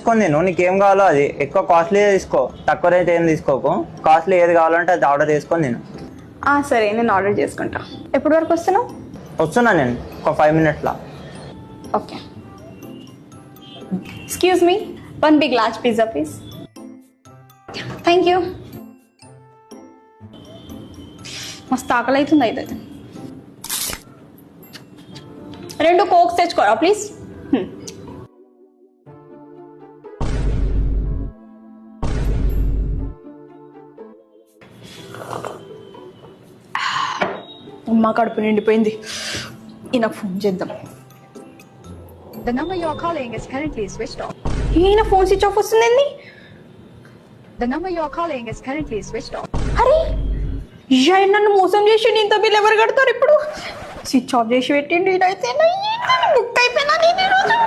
తీసుకొని తిను, నీకేం కావాలో అది. ఎక్కువ కాస్ట్లీ తీసుకో, తక్కువ రేట్ ఏం తీసుకోకు. కాస్ట్లీ ఏది కావాలంటే అది ఆర్డర్ చేసుకొని తిను. సరే, నేను ఆర్డర్ చేసుకుంటా. ఎప్పటి వరకు వస్తున్నావు? వస్తున్నా నేను ఒక 5 minutesలో. Okay. Excuse me, 1 big large pizza please. Thank you. మస్తు ఆకలి అవుతుంది అయితే. 2 కోక్స్ తెచ్చుకోరా ప్లీజ్. అమ్మ కడుపు నిండిపోయింది. ఈయన ఫోన్ చేద్దాం. The number you are calling is currently switched off. ఈయన ఫోన్ స్విచ్ ఆఫ్ వస్తుందండి. The number you are calling is currently switched off. అరే నన్ను మోసం చేసి ఇంత బిల్ ఎవరు కడతారు ఇప్పుడు? స్విచ్ ఆఫ్ చేసి పెట్టిండి. ఇదైతే బుక్ అయిపోయినా నేను ఈరోజు.